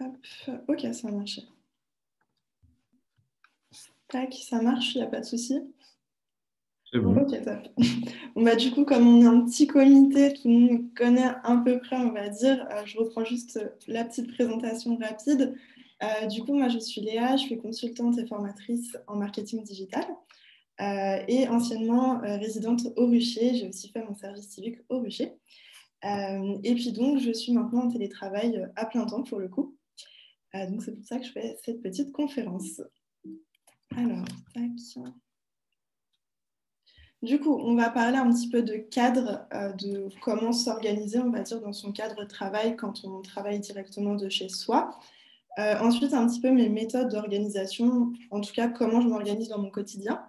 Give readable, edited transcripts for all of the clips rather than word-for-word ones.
Hop. Ok, ça marche. Tac, ça marche, il n'y a pas de souci. C'est bon. Ok, top. Bon, bah, du coup, comme on est un petit comité, tout le monde nous connaît à peu près, on va dire. Je reprends juste la petite présentation rapide. Du coup, moi, je suis Léa, je suis consultante et formatrice en marketing digital et anciennement résidente au Rucher. J'ai aussi fait mon service civique au Rucher. Et puis donc, je suis maintenant en télétravail à plein temps pour le coup. Donc, c'est pour ça que je fais cette petite conférence. Alors, tac. Du coup, on va parler un petit peu de cadre, de comment s'organiser, on va dire, dans son cadre de travail quand on travaille directement de chez soi. Ensuite, un petit peu mes méthodes d'organisation, en tout cas, comment je m'organise dans mon quotidien.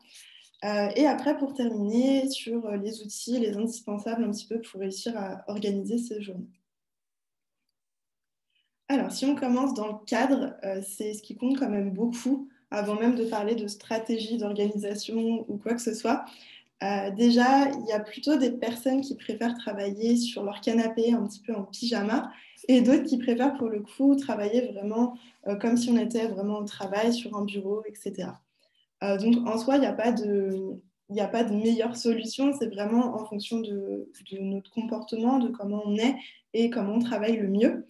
Et après, pour terminer, sur les outils, les indispensables un petit peu pour réussir à organiser ces journées. Alors, si on commence dans le cadre, c'est ce qui compte quand même beaucoup, avant même de parler de stratégie d'organisation ou quoi que ce soit. Déjà, il y a plutôt des personnes qui préfèrent travailler sur leur canapé, un petit peu en pyjama, et d'autres qui préfèrent pour le coup travailler vraiment comme si on était vraiment au travail, sur un bureau, etc. Donc en soi, il n'y a pas de meilleure solution, c'est vraiment en fonction de notre comportement, de comment on est et comment on travaille le mieux.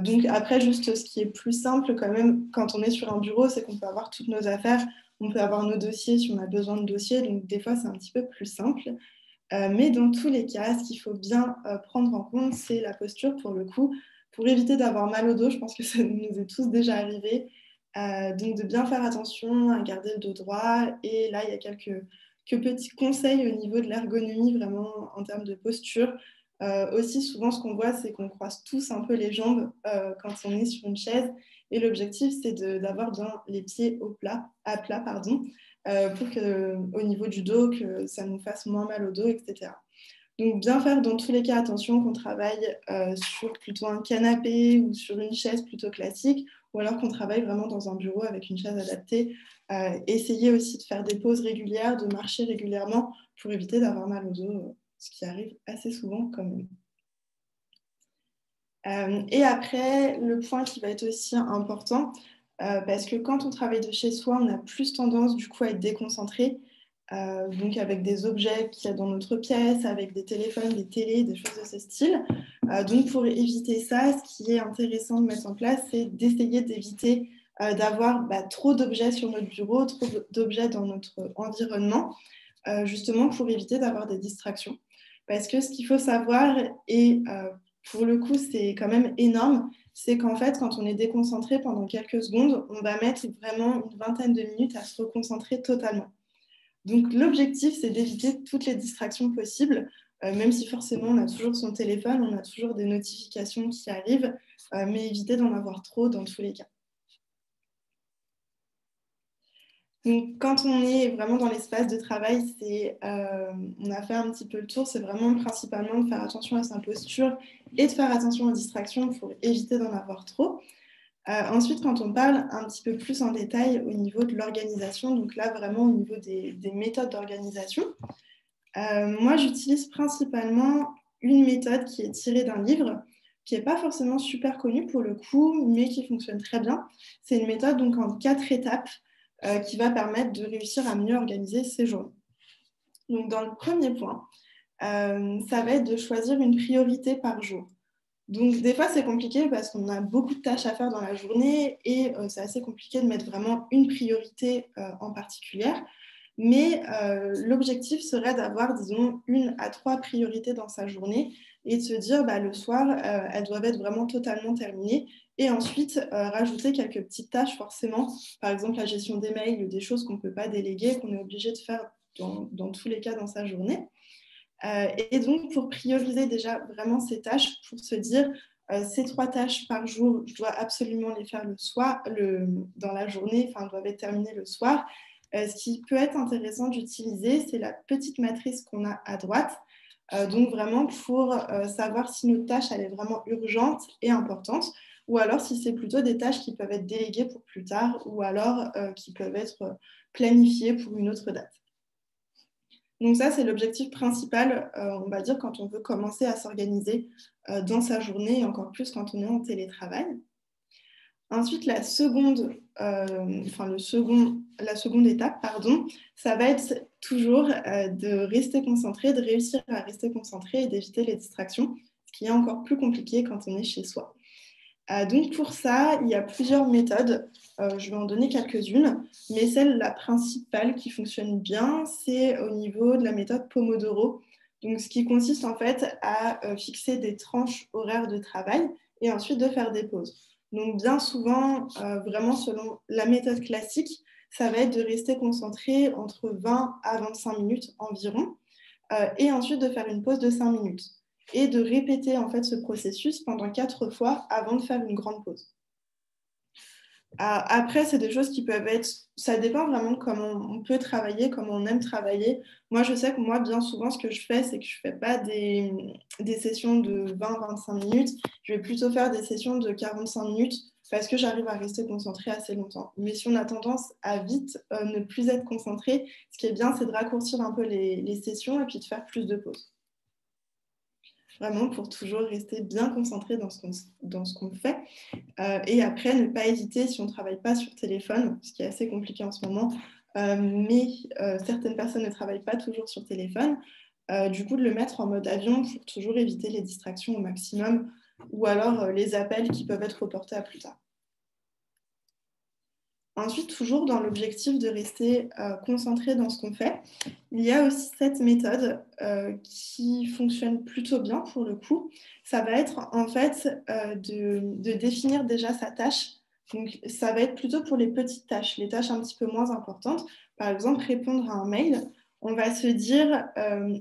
Donc après, juste ce qui est plus simple quand même quand on est sur un bureau, c'est qu'on peut avoir toutes nos affaires, on peut avoir nos dossiers si on a besoin de dossiers, donc des fois c'est un petit peu plus simple. Mais dans tous les cas, ce qu'il faut bien prendre en compte, c'est la posture pour le coup, pour éviter d'avoir mal au dos. Je pense que ça nous est tous déjà arrivé. Donc de bien faire attention à garder le dos droit. Et là, il y a quelques petits conseils au niveau de l'ergonomie, vraiment en termes de posture. Aussi, souvent, ce qu'on voit, c'est qu'on croise tous un peu les jambes quand on est sur une chaise. Et l'objectif, c'est d'avoir bien les pieds à plat, pardon, pour qu'au niveau du dos, que ça nous fasse moins mal au dos, etc. Donc, bien faire dans tous les cas attention qu'on travaille sur plutôt un canapé ou sur une chaise plutôt classique, ou alors qu'on travaille vraiment dans un bureau avec une chaise adaptée. Essayer aussi de faire des pauses régulières, de marcher régulièrement pour éviter d'avoir mal au dos, ce qui arrive assez souvent quand même. Et après, le point qui va être aussi important, parce que quand on travaille de chez soi, on a plus tendance du coup à être déconcentré, donc avec des objets qu'il y a dans notre pièce, avec des téléphones, des télés, des choses de ce style. Donc pour éviter ça, ce qui est intéressant de mettre en place, c'est d'essayer d'éviter d'avoir trop d'objets sur notre bureau, trop d'objets dans notre environnement, justement pour éviter d'avoir des distractions. Parce que ce qu'il faut savoir, et pour le coup c'est quand même énorme, c'est qu'en fait quand on est déconcentré pendant quelques secondes, on va mettre vraiment une vingtaine de minutes à se reconcentrer totalement. Donc l'objectif c'est d'éviter toutes les distractions possibles, même si forcément on a toujours son téléphone, on a toujours des notifications qui arrivent, mais éviter d'en avoir trop dans tous les cas. Donc, quand on est vraiment dans l'espace de travail, on a fait un petit peu le tour, c'est vraiment principalement de faire attention à sa posture et de faire attention aux distractions pour éviter d'en avoir trop. Ensuite, quand on parle un petit peu plus en détail au niveau de l'organisation, donc là vraiment au niveau des méthodes d'organisation, moi j'utilise principalement une méthode qui est tirée d'un livre, qui n'est pas forcément super connue pour le coup, mais qui fonctionne très bien. C'est une méthode donc en 4 étapes qui va permettre de réussir à mieux organiser ses journées. Donc, dans le premier point, ça va être de choisir une priorité par jour. Donc, des fois, c'est compliqué parce qu'on a beaucoup de tâches à faire dans la journée et c'est assez compliqué de mettre vraiment une priorité en particulier. Mais l'objectif serait d'avoir, disons, 1 à 3 priorités dans sa journée et de se dire, le soir, elles doivent être vraiment totalement terminées. Et ensuite, rajouter quelques petites tâches, forcément. Par exemple, la gestion des mails ou des choses qu'on ne peut pas déléguer, qu'on est obligé de faire dans tous les cas dans sa journée. Et donc, pour prioriser déjà vraiment ces tâches, pour se dire, ces 3 tâches par jour, je dois absolument les faire le soir, dans la journée, enfin, doivent être terminées le soir. Ce qui peut être intéressant d'utiliser, c'est la petite matrice qu'on a à droite. Donc, vraiment pour savoir si notre tâche elle est vraiment urgente et importante, ou alors si c'est plutôt des tâches qui peuvent être déléguées pour plus tard, ou alors qui peuvent être planifiées pour une autre date. Donc ça, c'est l'objectif principal, on va dire, quand on veut commencer à s'organiser dans sa journée, et encore plus quand on est en télétravail. Ensuite, la seconde étape, pardon, ça va être toujours de rester concentré, de réussir à rester concentré et d'éviter les distractions, ce qui est encore plus compliqué quand on est chez soi. Donc pour ça, il y a plusieurs méthodes. Je vais en donner quelques-unes, mais la principale qui fonctionne bien, c'est au niveau de la méthode Pomodoro. Donc, ce qui consiste en fait à fixer des tranches horaires de travail et ensuite de faire des pauses. Donc bien souvent, vraiment selon la méthode classique, ça va être de rester concentré entre 20 à 25 minutes environ et ensuite de faire une pause de 5 minutes et de répéter en fait ce processus pendant 4 fois avant de faire une grande pause. Après, c'est des choses qui peuvent être... Ça dépend vraiment de comment on peut travailler, comment on aime travailler. Moi, je sais que moi, bien souvent, ce que je fais, c'est que je ne fais pas des sessions de 20-25 minutes. Je vais plutôt faire des sessions de 45 minutes parce que j'arrive à rester concentrée assez longtemps. Mais si on a tendance à vite ne plus être concentré, ce qui est bien, c'est de raccourcir un peu les sessions et puis de faire plus de pauses. Vraiment pour toujours rester bien concentré dans ce qu'on fait. Et après, ne pas hésiter, si on ne travaille pas sur téléphone, ce qui est assez compliqué en ce moment, mais certaines personnes ne travaillent pas toujours sur téléphone, du coup, de le mettre en mode avion pour toujours éviter les distractions au maximum, ou alors les appels qui peuvent être reportés à plus tard. Ensuite, toujours dans l'objectif de rester concentré dans ce qu'on fait, il y a aussi cette méthode qui fonctionne plutôt bien pour le coup. Ça va être en fait de définir déjà sa tâche. Donc, ça va être plutôt pour les petites tâches, les tâches un petit peu moins importantes. Par exemple, répondre à un mail. On va se dire,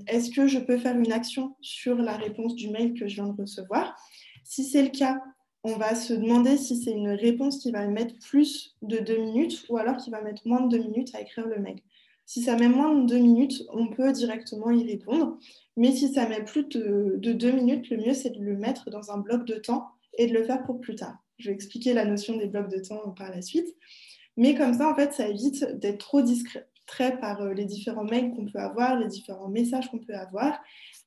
est-ce que je peux faire une action sur la réponse du mail que je viens de recevoir? Si c'est le cas, on va se demander si c'est une réponse qui va mettre plus de 2 minutes ou alors qui va mettre moins de 2 minutes à écrire le mail. Si ça met moins de 2 minutes, on peut directement y répondre. Mais si ça met plus de 2 minutes, le mieux, c'est de le mettre dans un bloc de temps et de le faire pour plus tard. Je vais expliquer la notion des blocs de temps par la suite. Mais comme ça, en fait, ça évite d'être trop distrait par les différents mails qu'on peut avoir, les différents messages qu'on peut avoir,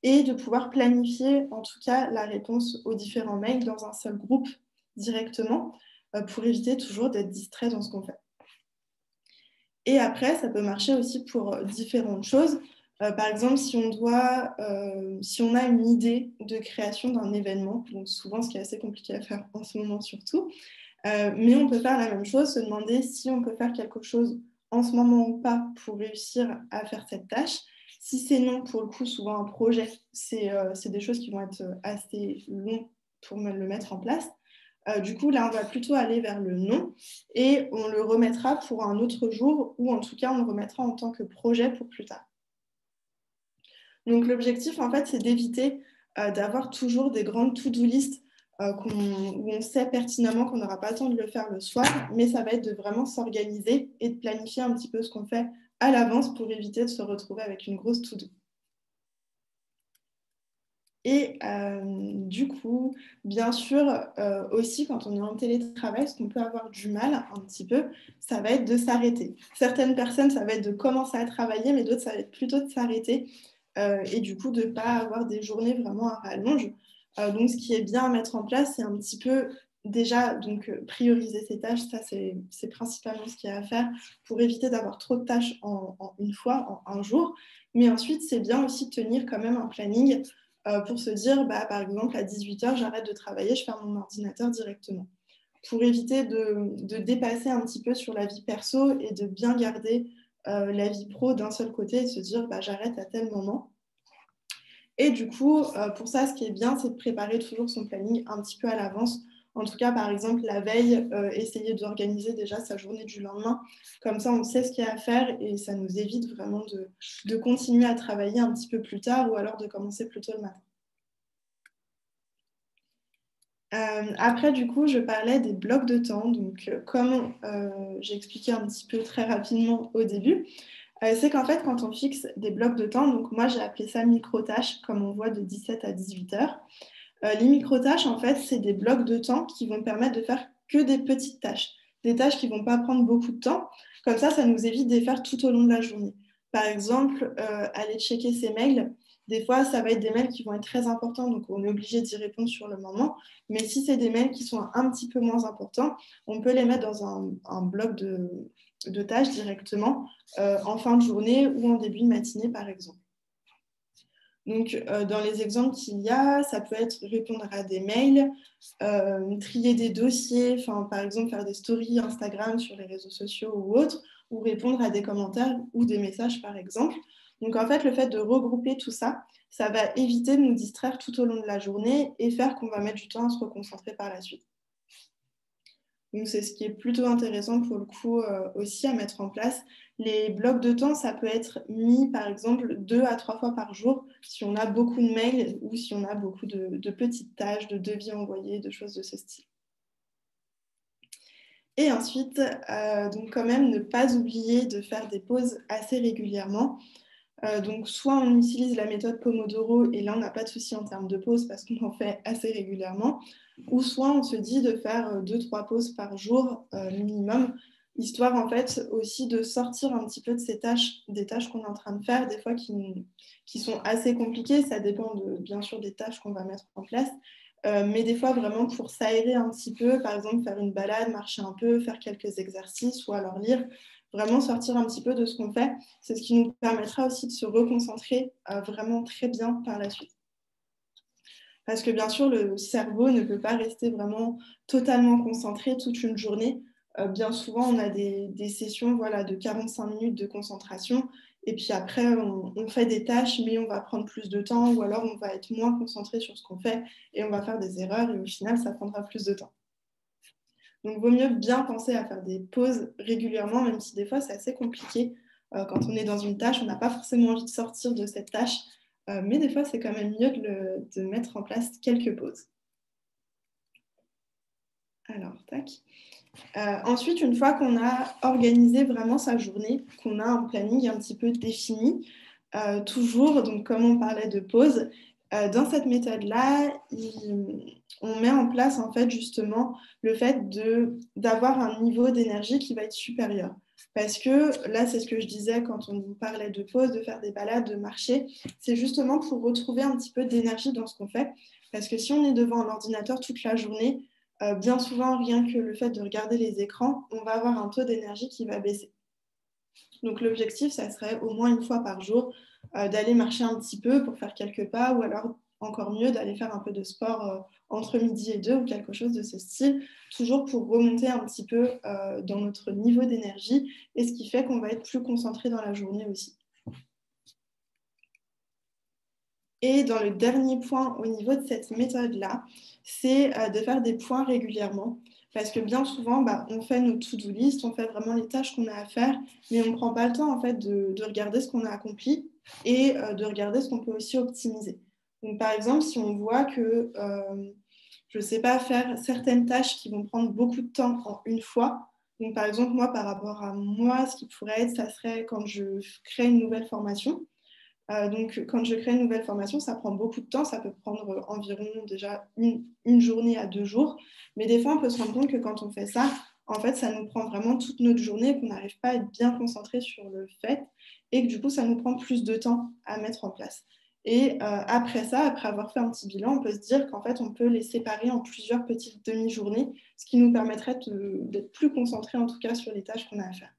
et de pouvoir planifier, en tout cas, la réponse aux différents mails dans un seul groupe directement pour éviter toujours d'être distrait dans ce qu'on fait. Et après, ça peut marcher aussi pour différentes choses. Par exemple, si on a une idée de création d'un événement, donc souvent ce qui est assez compliqué à faire en ce moment surtout, mais on peut faire la même chose, se demander si on peut faire quelque chose en ce moment ou pas pour réussir à faire cette tâche. Si c'est non, pour le coup, souvent un projet, c'est des choses qui vont être assez longues pour le mettre en place. Du coup, là, on va plutôt aller vers le non et on le remettra pour un autre jour ou en tout cas, on le remettra en tant que projet pour plus tard. Donc, l'objectif, en fait, c'est d'éviter d'avoir toujours des grandes to-do list où on sait pertinemment qu'on n'aura pas le temps de le faire le soir, mais ça va être de vraiment s'organiser et de planifier un petit peu ce qu'on fait à l'avance pour éviter de se retrouver avec une grosse to-do. Et du coup, bien sûr, aussi quand on est en télétravail, ce qu'on peut avoir du mal un petit peu, ça va être de s'arrêter. Certaines personnes, ça va être de commencer à travailler, mais d'autres, ça va être plutôt de s'arrêter et du coup de ne pas avoir des journées vraiment à rallonge. Donc, ce qui est bien à mettre en place, c'est un petit peu déjà donc, prioriser ses tâches. Ça, c'est principalement ce qu'il y a à faire pour éviter d'avoir trop de tâches en une fois, en un jour. Mais ensuite, c'est bien aussi de tenir quand même un planning pour se dire, par exemple, à 18h, j'arrête de travailler, je ferme mon ordinateur directement. Pour éviter de dépasser un petit peu sur la vie perso et de bien garder la vie pro d'un seul côté et se dire, j'arrête à tel moment. Et du coup, pour ça, ce qui est bien, c'est de préparer toujours son planning un petit peu à l'avance. En tout cas, par exemple, la veille, essayer d'organiser déjà sa journée du lendemain. Comme ça, on sait ce qu'il y a à faire et ça nous évite vraiment de continuer à travailler un petit peu plus tard ou alors de commencer plus tôt le matin. Après, du coup, je parlais des blocs de temps. Donc, comme j'ai expliqué un petit peu très rapidement au début, c'est qu'en fait, quand on fixe des blocs de temps, donc moi j'ai appelé ça micro-tâches, comme on voit de 17 à 18 heures. Les micro-tâches, en fait, c'est des blocs de temps qui vont permettre de faire que des petites tâches, des tâches qui ne vont pas prendre beaucoup de temps. Comme ça nous évite de les faire tout au long de la journée. Par exemple, aller checker ses mails, Des fois, ça va être des mails qui vont être très importants, donc on est obligé d'y répondre sur le moment. Mais si c'est des mails qui sont un petit peu moins importants, on peut les mettre dans un bloc de tâches directement en fin de journée ou en début de matinée, par exemple. Donc, dans les exemples qu'il y a, ça peut être répondre à des mails, trier des dossiers, par exemple faire des stories Instagram sur les réseaux sociaux ou autres, ou répondre à des commentaires ou des messages, par exemple. Donc, en fait, le fait de regrouper tout ça, ça va éviter de nous distraire tout au long de la journée et faire qu'on va mettre du temps à se reconcentrer par la suite. Donc, c'est ce qui est plutôt intéressant pour le coup aussi à mettre en place. Les blocs de temps, ça peut être mis par exemple 2 à 3 fois par jour si on a beaucoup de mails ou si on a beaucoup de petites tâches, de devis envoyés, de choses de ce style. Et ensuite, donc quand même ne pas oublier de faire des pauses assez régulièrement. Donc soit on utilise la méthode Pomodoro et là on n'a pas de souci en termes de pause parce qu'on en fait assez régulièrement, ou soit on se dit de faire 2-3 pauses par jour minimum, histoire en fait aussi de sortir un petit peu de ces tâches, des tâches qu'on est en train de faire, des fois qui sont assez compliquées, ça dépend bien sûr des tâches qu'on va mettre en place, mais des fois vraiment pour s'aérer un petit peu, par exemple faire une balade, marcher un peu, faire quelques exercices ou alors lire, vraiment sortir un petit peu de ce qu'on fait. C'est ce qui nous permettra aussi de se reconcentrer vraiment très bien par la suite. Parce que bien sûr, le cerveau ne peut pas rester vraiment totalement concentré toute une journée. Bien souvent, on a des sessions de 45 minutes de concentration. Et puis après, on fait des tâches, mais on va prendre plus de temps ou alors on va être moins concentré sur ce qu'on fait et on va faire des erreurs et au final, ça prendra plus de temps. Donc, il vaut mieux bien penser à faire des pauses régulièrement, même si des fois, c'est assez compliqué. Quand on est dans une tâche, on n'a pas forcément envie de sortir de cette tâche, mais des fois, c'est quand même mieux de mettre en place quelques pauses. Alors, tac. Ensuite, une fois qu'on a organisé vraiment sa journée, qu'on a un planning un petit peu défini, toujours, donc comme on parlait de pause, dans cette méthode-là, on met en place en fait justement le fait d'avoir un niveau d'énergie qui va être supérieur. Parce que là, c'est ce que je disais quand on parlait de pause, de faire des balades, de marcher, c'est justement pour retrouver un petit peu d'énergie dans ce qu'on fait. Parce que si on est devant un ordinateur toute la journée, bien souvent, rien que le fait de regarder les écrans, on va avoir un taux d'énergie qui va baisser. Donc l'objectif, ça serait au moins une fois par jour d'aller marcher un petit peu pour faire quelques pas ou alors encore mieux d'aller faire un peu de sport entre midi et 2 ou quelque chose de ce style, toujours pour remonter un petit peu dans notre niveau d'énergie et ce qui fait qu'on va être plus concentré dans la journée aussi. Et dans le dernier point au niveau de cette méthode-là, c'est de faire des points régulièrement. Parce que bien souvent, on fait nos to-do list, on fait vraiment les tâches qu'on a à faire, mais on ne prend pas le temps en fait, de regarder ce qu'on a accompli et de regarder ce qu'on peut aussi optimiser. Donc, par exemple, si on voit que, je ne sais pas, faire certaines tâches qui vont prendre beaucoup de temps en une fois, donc par exemple, moi, par rapport à moi, ce qui pourrait être, ça serait quand je crée une nouvelle formation. Donc, quand je crée une nouvelle formation, ça prend beaucoup de temps. Ça peut prendre environ déjà une journée à 2 jours. Mais des fois, on peut se rendre compte que quand on fait ça, en fait, ça nous prend vraiment toute notre journée, qu'on n'arrive pas à être bien concentré sur le fait et que du coup, ça nous prend plus de temps à mettre en place. Et après ça, après avoir fait un petit bilan, on peut se dire qu'en fait, on peut les séparer en plusieurs petites demi-journées, ce qui nous permettrait d'être plus concentré en tout cas sur les tâches qu'on a à faire.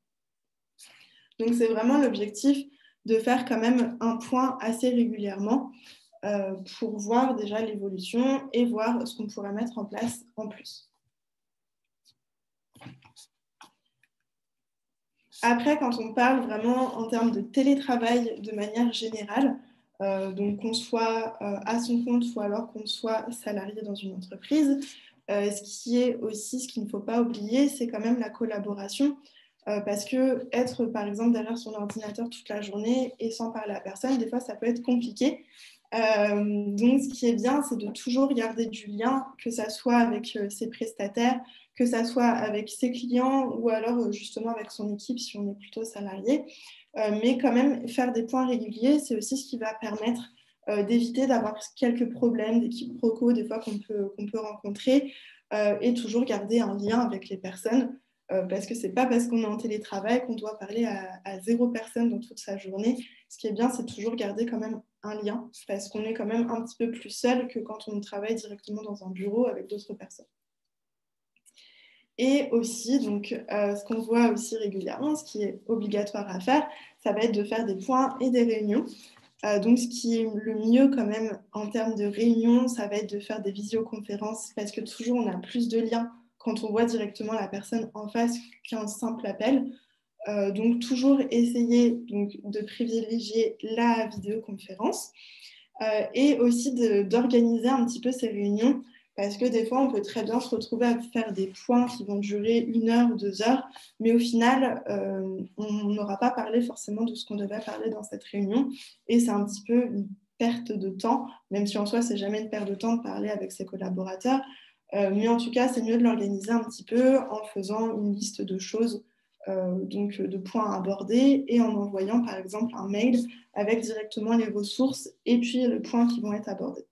Donc, c'est vraiment l'objectif de faire quand même un point assez régulièrement pour voir déjà l'évolution et voir ce qu'on pourrait mettre en place en plus. Après, quand on parle vraiment en termes de télétravail de manière générale, donc qu'on soit à son compte ou alors qu'on soit salarié dans une entreprise, ce qui est aussi, ce qu'il ne faut pas oublier, c'est quand même la collaboration. Parce que être par exemple derrière son ordinateur toute la journée et sans parler à personne, des fois ça peut être compliqué. Donc ce qui est bien, c'est de toujours garder du lien, que ça soit avec ses prestataires, que ça soit avec ses clients ou alors justement avec son équipe si on est plutôt salarié. Mais quand même faire des points réguliers, c'est aussi ce qui va permettre d'éviter d'avoir quelques problèmes, des quiproquos des fois qu'on peut rencontrer et toujours garder un lien avec les personnes. Parce que ce n'est pas parce qu'on est en télétravail qu'on doit parler à 0 personne dans toute sa journée. Ce qui est bien, c'est toujours garder quand même un lien, parce qu'on est quand même un petit peu plus seul que quand on travaille directement dans un bureau avec d'autres personnes. Et aussi, donc, ce qu'on voit aussi régulièrement, ce qui est obligatoire à faire, ça va être de faire des points et des réunions. Donc, ce qui est le mieux quand même en termes de réunion, ça va être de faire des visioconférences parce que toujours on a plus de liens quand on voit directement la personne en face qu'un simple appel. Donc, toujours essayer donc, de privilégier la vidéoconférence et aussi d'organiser un petit peu ces réunions parce que des fois, on peut très bien se retrouver à faire des points qui vont durer 1 heure ou 2 heures, mais au final, on n'aura pas parlé forcément de ce qu'on devait parler dans cette réunion. Et c'est un petit peu une perte de temps, même si en soi, c'est jamais une perte de temps de parler avec ses collaborateurs. Mais en tout cas, c'est mieux de l'organiser un petit peu en faisant une liste de choses, donc de points à aborder, et en envoyant par exemple un mail avec directement les ressources et puis les points qui vont être abordés.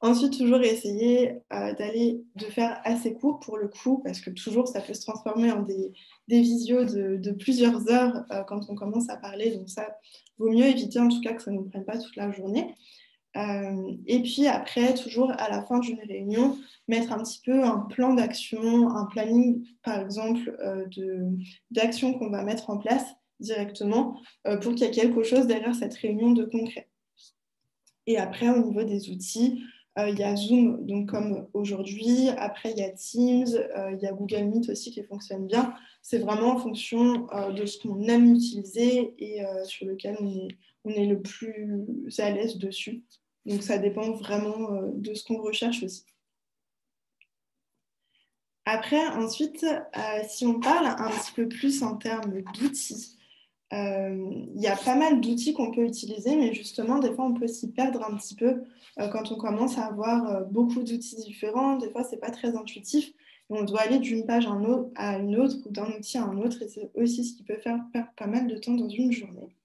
Ensuite, toujours essayer de faire assez court pour le coup, parce que toujours ça peut se transformer en des visios de plusieurs heures quand on commence à parler. Donc ça, vaut mieux éviter en tout cas que ça ne nous prenne pas toute la journée. Et puis après, toujours à la fin d'une réunion, mettre un petit peu un plan d'action, un planning par exemple d'actions qu'on va mettre en place directement pour qu'il y ait quelque chose derrière cette réunion de concret. Et après, au niveau des outils, il y a Zoom, donc comme aujourd'hui. Après, il y a Teams, il y a Google Meet aussi qui fonctionne bien. C'est vraiment en fonction de ce qu'on aime utiliser et sur lequel on est le plus à l'aise dessus. Donc, ça dépend vraiment de ce qu'on recherche aussi. Après, ensuite, si on parle un petit peu plus en termes d'outils, il y a pas mal d'outils qu'on peut utiliser, mais justement, des fois, on peut s'y perdre un petit peu quand on commence à avoir beaucoup d'outils différents. Des fois, ce n'est pas très intuitif. Et on doit aller d'une page à une autre ou d'un outil à un autre. Et c'est aussi ce qui peut faire perdre pas mal de temps dans une journée.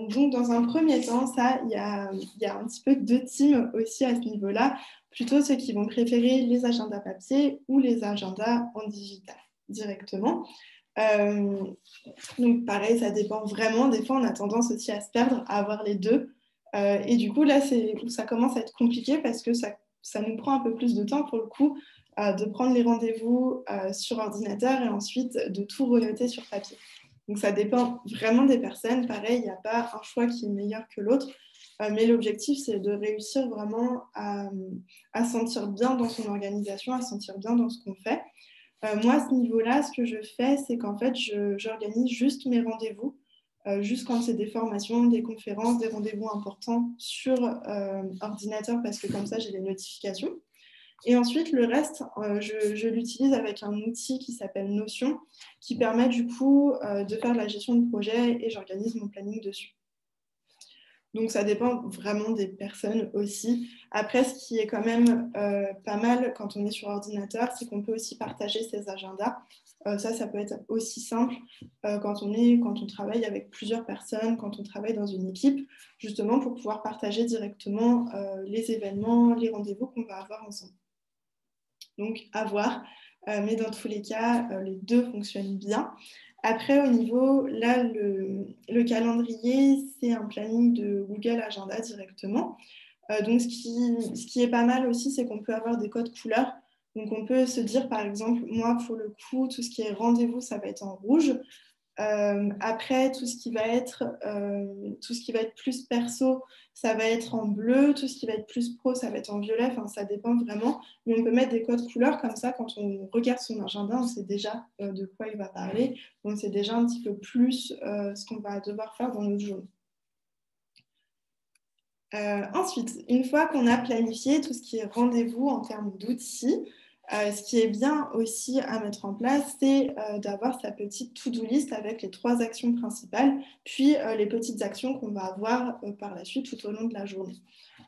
Donc, dans un premier temps, il y a un petit peu deux teams aussi à ce niveau-là. Plutôt ceux qui vont préférer les agendas papier ou les agendas en digital directement. Donc pareil, ça dépend vraiment. Des fois, on a tendance aussi à se perdre, à avoir les deux. Et du coup, là, c'est où ça commence à être compliqué parce que ça nous prend un peu plus de temps pour le coup de prendre les rendez-vous sur ordinateur et ensuite de tout renoter sur papier. Donc ça dépend vraiment des personnes. Pareil, il n'y a pas un choix qui est meilleur que l'autre. Mais l'objectif, c'est de réussir vraiment à se sentir bien dans son organisation, à se sentir bien dans ce qu'on fait. Moi, à ce niveau-là, ce que je fais, c'est qu'en fait, j'organise juste mes rendez-vous, juste quand c'est des formations, des conférences, des rendez-vous importants sur ordinateur, parce que comme ça, j'ai les notifications. Et ensuite, le reste, je l'utilise avec un outil qui s'appelle Notion, qui permet du coup de faire de la gestion de projet et j'organise mon planning dessus. Donc, ça dépend vraiment des personnes aussi. Après, ce qui est quand même pas mal quand on est sur ordinateur, c'est qu'on peut aussi partager ses agendas. Ça peut être aussi simple quand on travaille avec plusieurs personnes, quand on travaille dans une équipe, justement pour pouvoir partager directement les événements, les rendez-vous qu'on va avoir ensemble. Donc, à voir. Mais dans tous les cas, les deux fonctionnent bien. Après, au niveau, là, le calendrier, c'est un planning de Google Agenda directement. Donc, ce qui est pas mal aussi, c'est qu'on peut avoir des codes couleurs. Donc, on peut se dire, par exemple, moi, pour le coup, tout ce qui est rendez-vous, ça va être en rouge. Après, tout ce qui va être plus perso, ça va être en bleu. Tout ce qui va être plus pro, ça va être en violet. Enfin, ça dépend vraiment. Mais on peut mettre des codes couleurs comme ça. Quand on regarde son agenda, on sait déjà de quoi il va parler. On sait déjà un petit peu plus ce qu'on va devoir faire dans notre journée. Ensuite, une fois qu'on a planifié tout ce qui est rendez-vous en termes d'outils, ce qui est bien aussi à mettre en place, c'est d'avoir sa petite to-do list avec les 3 actions principales, puis les petites actions qu'on va avoir par la suite tout au long de la journée.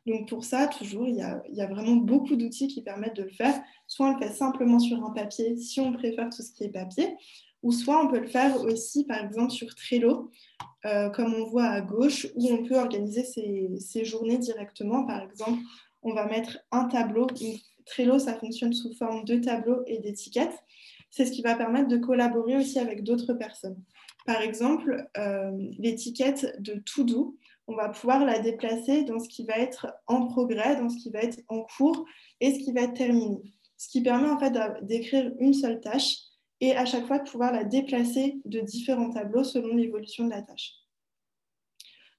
Donc pour ça, toujours, il y a vraiment beaucoup d'outils qui permettent de le faire. Soit on le fait simplement sur un papier, si on préfère tout ce qui est papier, ou soit on peut le faire aussi, par exemple, sur Trello, comme on voit à gauche, où on peut organiser ses journées directement. Par exemple, on va mettre un tableau. Trello, ça fonctionne sous forme de tableaux et d'étiquettes. C'est ce qui va permettre de collaborer aussi avec d'autres personnes. Par exemple, l'étiquette de To Do, on va pouvoir la déplacer dans ce qui va être en progrès, dans ce qui va être en cours et ce qui va être terminé. Ce qui permet en fait d'écrire une seule tâche et à chaque fois de pouvoir la déplacer de différents tableaux selon l'évolution de la tâche.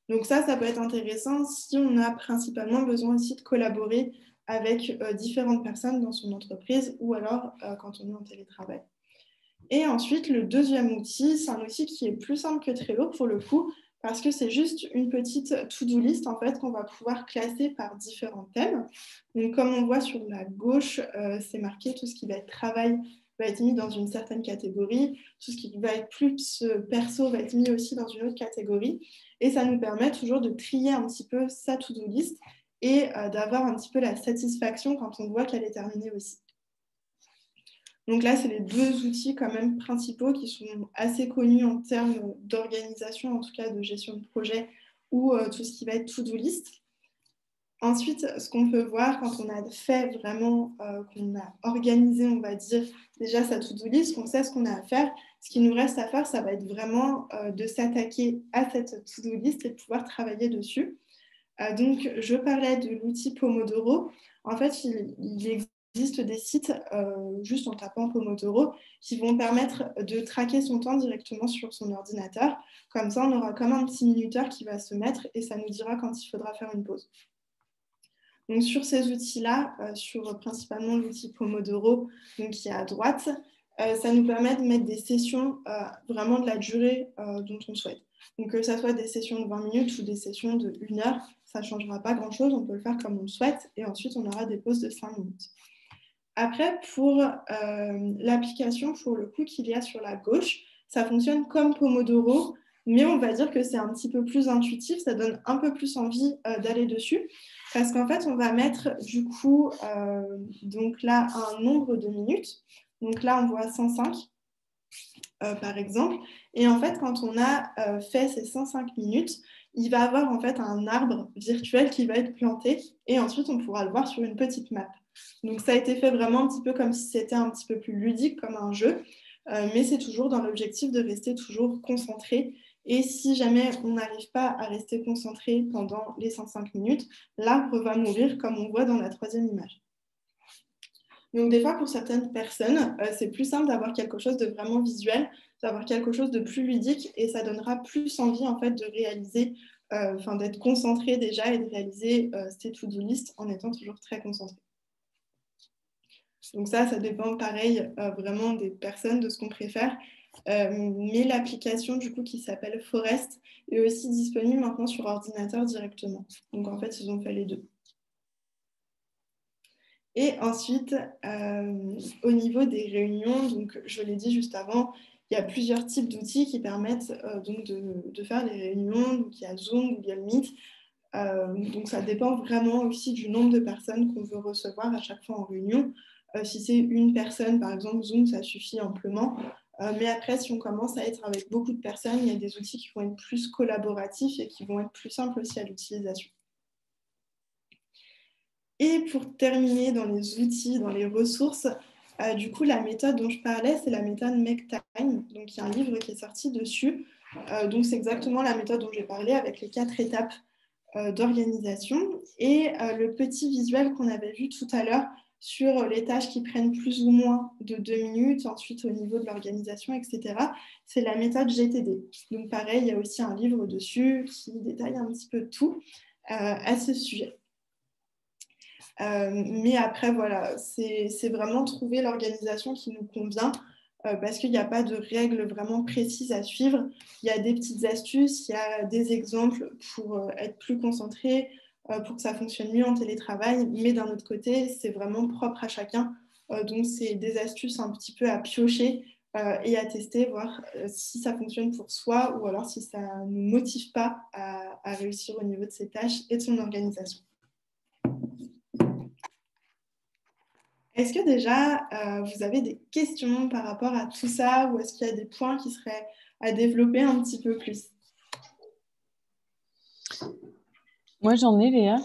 Donc ça peut être intéressant si on a principalement besoin aussi de collaborer avec différentes personnes dans son entreprise ou alors quand on est en télétravail. Et ensuite, le deuxième outil, c'est un outil qui est plus simple que Trello pour le coup, parce que c'est juste une petite to-do list en fait qu'on va pouvoir classer par différents thèmes. Donc comme on voit sur la gauche, c'est marqué tout ce qui va être travail va être mis dans une certaine catégorie, tout ce qui va être plus perso va être mis aussi dans une autre catégorie. Et ça nous permet toujours de trier un petit peu sa to-do list et d'avoir un petit peu la satisfaction quand on voit qu'elle est terminée aussi. Donc là, c'est les deux outils quand même principaux qui sont assez connus en termes d'organisation, en tout cas de gestion de projet ou tout ce qui va être to-do list. Ensuite, ce qu'on peut voir quand on a fait vraiment, qu'on a organisé, on va dire, déjà sa to-do list, qu'on sait ce qu'on a à faire, ce qui nous reste à faire, ça va être vraiment de s'attaquer à cette to-do list et de pouvoir travailler dessus. Donc, je parlais de l'outil Pomodoro. En fait, il existe des sites, juste en tapant Pomodoro, qui vont permettre de traquer son temps directement sur son ordinateur. Comme ça, on aura comme un petit minuteur qui va se mettre et ça nous dira quand il faudra faire une pause. Donc, sur ces outils-là, sur principalement l'outil Pomodoro, donc, qui est à droite, ça nous permet de mettre des sessions vraiment de la durée dont on souhaite. Donc, que ce soit des sessions de 20 minutes ou des sessions de 1 heure, ça ne changera pas grand-chose. On peut le faire comme on le souhaite et ensuite, on aura des pauses de 5 minutes. Après, pour l'application, pour le coup qu'il y a sur la gauche, ça fonctionne comme Pomodoro, mais on va dire que c'est un petit peu plus intuitif, ça donne un peu plus envie d'aller dessus, parce qu'en fait, on va mettre du coup, donc là, un nombre de minutes. Donc là, on voit 105, par exemple. Et en fait, quand on a fait ces 105 minutes, il va avoir en fait un arbre virtuel qui va être planté, et ensuite, on pourra le voir sur une petite map. Donc ça a été fait vraiment un petit peu comme si c'était un petit peu plus ludique, comme un jeu, mais c'est toujours dans l'objectif de rester toujours concentré. Et si jamais on n'arrive pas à rester concentré pendant les 105 minutes, l'arbre va mourir comme on voit dans la troisième image. Donc des fois, pour certaines personnes, c'est plus simple d'avoir quelque chose de vraiment visuel, d'avoir quelque chose de plus ludique et ça donnera plus envie en fait de réaliser, d'être concentré déjà et de réaliser ces to-do list en étant toujours très concentré. Donc ça dépend pareil vraiment des personnes, de ce qu'on préfère. Mais l'application du coup qui s'appelle Forest est aussi disponible maintenant sur ordinateur directement. Donc en fait, ils ont fait les deux. Et ensuite, au niveau des réunions, donc je l'ai dit juste avant, il y a plusieurs types d'outils qui permettent donc de faire les réunions. Donc il y a Zoom, Google Meet. Donc ça dépend vraiment aussi du nombre de personnes qu'on veut recevoir à chaque fois en réunion. Si c'est une personne, par exemple, Zoom, ça suffit amplement. Mais après, si on commence à être avec beaucoup de personnes, il y a des outils qui vont être plus collaboratifs et qui vont être plus simples aussi à l'utilisation. Et pour terminer dans les outils, dans les ressources, du coup, la méthode dont je parlais, c'est la méthode Make Time. Donc, il y a un livre qui est sorti dessus. Donc, c'est exactement la méthode dont j'ai parlé avec les 4 étapes d'organisation. Et le petit visuel qu'on avait vu tout à l'heure sur les tâches qui prennent plus ou moins de 2 minutes, ensuite au niveau de l'organisation, etc., c'est la méthode GTD. Donc, pareil, il y a aussi un livre dessus qui détaille un petit peu tout à ce sujet. Mais après, voilà, c'est vraiment trouver l'organisation qui nous convient parce qu'il n'y a pas de règles vraiment précises à suivre. Il y a des petites astuces, il y a des exemples pour être plus concentré, pour que ça fonctionne mieux en télétravail. Mais d'un autre côté, c'est vraiment propre à chacun. Donc, c'est des astuces un petit peu à piocher et à tester, voir si ça fonctionne pour soi ou alors si ça ne nous motive pas à réussir au niveau de ses tâches et de son organisation. Est-ce que déjà, vous avez des questions par rapport à tout ça ou est-ce qu'il y a des points qui seraient à développer un petit peu plus? Moi, j'en ai, Léa.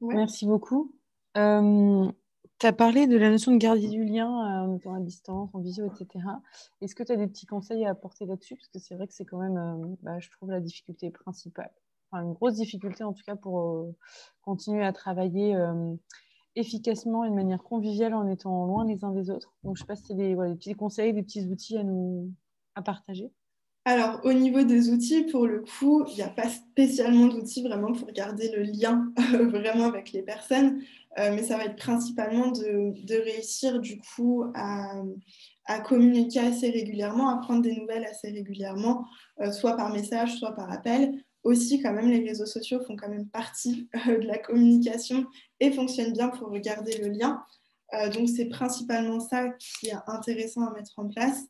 Ouais. Merci beaucoup. Tu as parlé de la notion de garder du lien en étant à distance, en visio, etc. Est-ce que tu as des petits conseils à apporter là-dessus? Parce que c'est vrai que c'est quand même, je trouve, la difficulté principale. enfin, une grosse difficulté en tout cas pour continuer à travailler efficacement et de manière conviviale en étant loin les uns des autres. Donc, je ne sais pas si c'est des petits conseils, des petits outils à partager. Alors, au niveau des outils, pour le coup, il n'y a pas spécialement d'outils vraiment pour garder le lien vraiment avec les personnes, mais ça va être principalement de réussir du coup à communiquer assez régulièrement, à prendre des nouvelles assez régulièrement, soit par message, soit par appel. Aussi, quand même, les réseaux sociaux font quand même partie de la communication et fonctionnent bien pour garder le lien. Donc, c'est principalement ça qui est intéressant à mettre en place.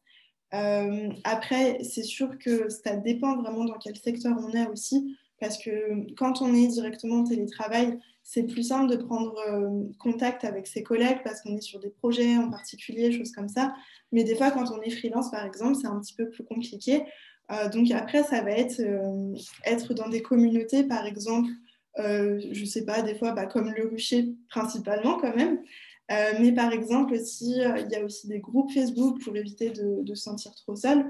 Après, c'est sûr que ça dépend vraiment dans quel secteur on est aussi, parce que quand on est directement en télétravail, c'est plus simple de prendre contact avec ses collègues parce qu'on est sur des projets en particulier, choses comme ça. Mais des fois, quand on est freelance, par exemple, c'est un petit peu plus compliqué. Donc après, ça va être dans des communautés, par exemple, je ne sais pas, des fois, comme le rucher principalement quand même. Mais par exemple, aussi, il y a aussi des groupes Facebook pour éviter de se sentir trop seul.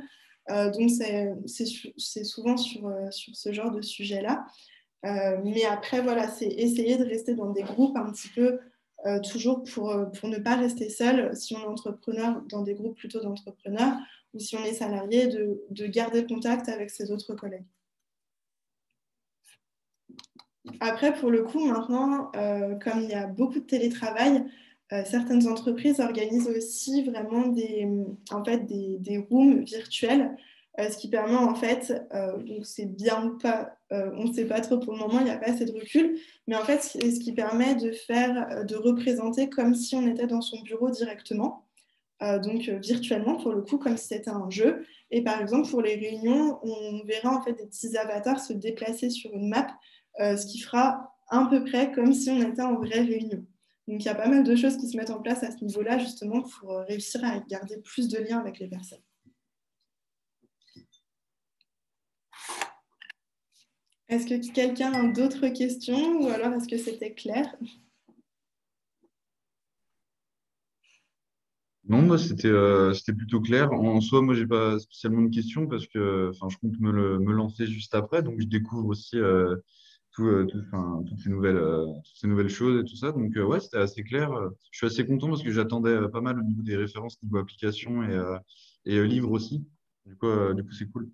Donc, c'est souvent sur ce genre de sujet-là. Mais après, voilà, c'est essayer de rester dans des groupes un petit peu toujours pour ne pas rester seul. Si on est entrepreneur, dans des groupes plutôt d'entrepreneurs, ou si on est salarié, de garder contact avec ses autres collègues. Après, pour le coup, maintenant, comme il y a beaucoup de télétravail, certaines entreprises organisent aussi vraiment des rooms virtuels, ce qui permet en fait, donc c'est bien ou pas, on ne sait pas trop pour le moment, il n'y a pas assez de recul, mais en fait, c'est ce qui permet de représenter comme si on était dans son bureau directement. Donc virtuellement pour le coup comme si c'était un jeu et par exemple pour les réunions on verra en fait des petits avatars se déplacer sur une map ce qui fera à peu près comme si on était en vraie réunion. Donc il y a pas mal de choses qui se mettent en place à ce niveau-là justement pour réussir à garder plus de liens avec les personnes. Est-ce que quelqu'un a d'autres questions ou alors est-ce que c'était clair? Non, moi, c'était plutôt clair. En soi, moi, j'ai pas spécialement de questions parce que enfin, je compte me lancer juste après. Donc, je découvre aussi toutes ces nouvelles choses et tout ça. Donc, ouais, c'était assez clair. Je suis assez content parce que j'attendais pas mal au niveau des références niveau application et livres aussi. Du coup, c'est cool.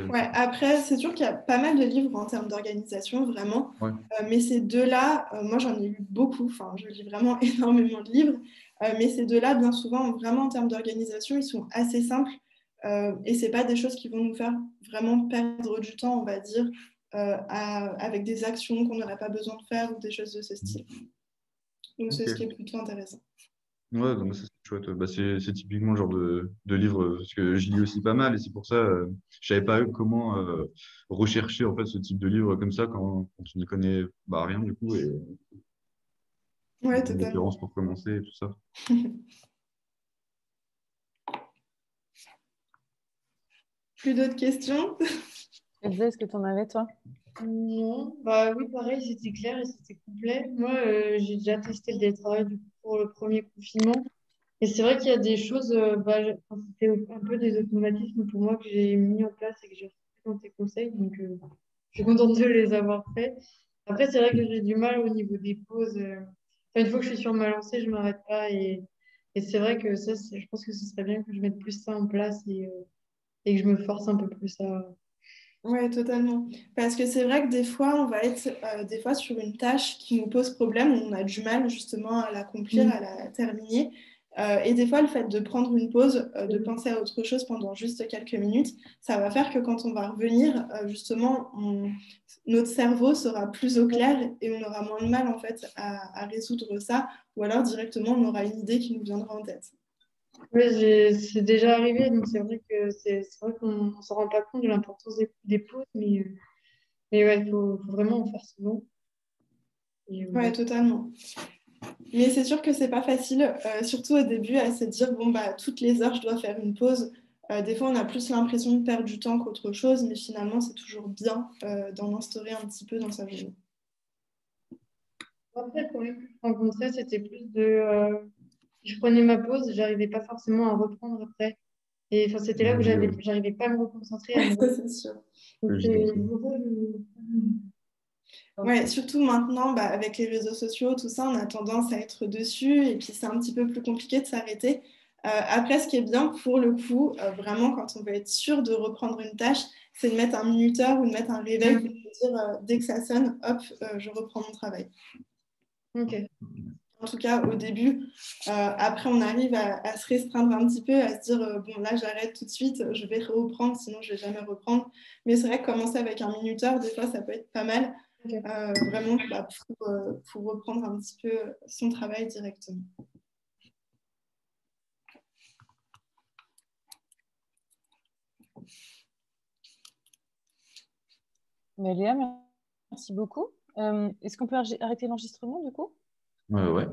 Ouais, après, c'est sûr qu'il y a pas mal de livres en termes d'organisation, vraiment. Ouais. Mais ces deux-là, moi j'en ai lu beaucoup, enfin je lis vraiment énormément de livres, mais ces deux-là, bien souvent, vraiment en termes d'organisation, ils sont assez simples et c'est pas des choses qui vont nous faire vraiment perdre du temps, on va dire, avec des actions qu'on n'aurait pas besoin de faire ou des choses de ce style. Donc c'est ce qui est Ok. plutôt intéressant. Ouais, donc ça c'est chouette. Bah, c'est typiquement le genre de livre parce que je lis aussi pas mal et c'est pour ça je savais pas comment rechercher en fait ce type de livre comme ça quand tu n'y connais bah, rien du coup et Ouais, des totalement. références pour commencer et tout ça. Plus d'autres questions? Elsa, est-ce que tu en avais, toi? Non, bah oui, pareil, c'était clair et c'était complet. Moi, j'ai déjà testé le télétravail du coup, pour le premier confinement. Et c'est vrai qu'il y a des choses, enfin, c'était un peu des automatismes pour moi que j'ai mis en place et que j'ai repris dans tes conseils. Donc, je suis contente de les avoir faits. Après, c'est vrai que j'ai du mal au niveau des pauses. Enfin, une fois que je suis sur ma lancée, je m'arrête pas. Et c'est vrai que ça, je pense que ce serait bien que je mette plus ça en place et que je me force un peu plus à. Ouais, totalement. Parce que c'est vrai que des fois, on va être des fois sur une tâche qui nous pose problème, on a du mal justement à l'accomplir, à la terminer. Et des fois, le fait de prendre une pause, de penser à autre chose pendant juste quelques minutes, ça va faire que quand on va revenir, justement, notre cerveau sera plus au clair et on aura moins de mal en fait à résoudre ça, ou alors directement, on aura une idée qui nous viendra en tête. Oui, c'est déjà arrivé, donc c'est vrai que c'est vrai qu'on ne s'en rend pas compte de l'importance des pauses, mais ouais, faut vraiment en faire souvent. Et, Ouais, totalement. Mais c'est sûr que c'est pas facile, surtout au début, à se dire, bon, bah, toutes les heures, je dois faire une pause. Des fois, on a plus l'impression de perdre du temps qu'autre chose, mais finalement, c'est toujours bien d'en instaurer un petit peu dans sa journée. après, le problème que je rencontrais, c'était plus de si je prenais ma pause, j'arrivais pas forcément à reprendre après. Et enfin, c'était là où j'arrivais pas à me reconcentrer. À me... Ça, c'est sûr. Donc, Ouais, surtout maintenant, bah, avec les réseaux sociaux, tout ça, on a tendance à être dessus et puis c'est un petit peu plus compliqué de s'arrêter. Après, ce qui est bien pour le coup, vraiment, quand on veut être sûr de reprendre une tâche, c'est de mettre un minuteur ou de mettre un réveil pour se dire dès que ça sonne, hop, je reprends mon travail. Ok. En tout cas, au début, après, on arrive à se restreindre un petit peu, à se dire bon, là, j'arrête tout de suite, je vais reprendre, sinon je vais jamais reprendre. Mais c'est vrai que commencer avec un minuteur, des fois, ça peut être pas mal. Ok. Vraiment bah, pour reprendre un petit peu son travail directement. Mais Léa, merci beaucoup. Est-ce qu'on peut arrêter l'enregistrement du coup? Ouais.